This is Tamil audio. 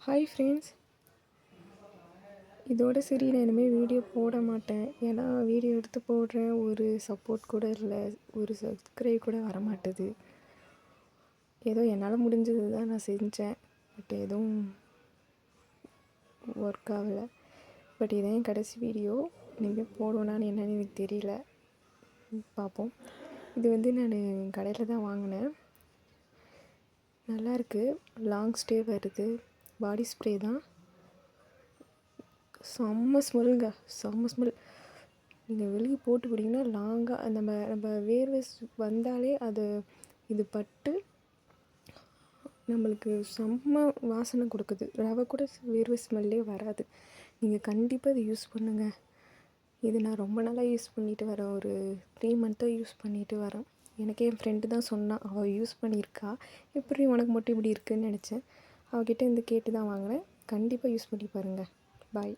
ஹாய் ஃப்ரெண்ட்ஸ், இதோட சரி நான் இனிமேல் வீடியோ போட மாட்டேன். ஏன்னா வீடியோ எடுத்து போடுறேன், ஒரு சப்போர்ட் கூட இல்லை, ஒரு சப்ஸ்கிரைப் கூட வரமாட்டுது. ஏதோ என்னால் முடிஞ்சது தான் நான் செஞ்சேன், பட் எதுவும் ஒர்க் ஆகலை. பட் இதான் என் கடைசி வீடியோ. இனிமேல் போடுவேனான்னு என்னன்னு எனக்கு தெரியல, பார்ப்போம். இது நான் கடையில் தான் வாங்கினேன். நல்லாயிருக்கு, லாங் ஸ்டே வருது. பாடி ஸ்ப்ரே தான், செம்ம ஸ்மெல்லுங்க, செம்ம ஸ்மெல். நீங்கள் வெளியே போட்டு போட்டிங்கன்னா லாங்காக நம்ம வேர்வை வந்தாலே இது பட்டு நம்மளுக்கு செம்ம வாசனை கொடுக்குது. ரவை கூட வேர்வை ஸ்மெல்லே வராது. நீங்கள் கண்டிப்பாக இதை யூஸ் பண்ணுங்கள். இது நான் ரொம்ப நாளாக யூஸ் பண்ணிட்டு வரேன், ஒரு 3 மந்த்தாக யூஸ் பண்ணிட்டு வரேன். எனக்கே என் ஃப்ரெண்டு தான் சொன்னான், அவள் யூஸ் பண்ணியிருக்கா. எப்படி உனக்கு மட்டும் இப்படி இருக்குதுன்னு நினச்சேன். அவகிட்ட கேட்டு தான் வாங்கினேன். கண்டிப்பாக யூஸ் பண்ணி பாருங்கள். பாய்.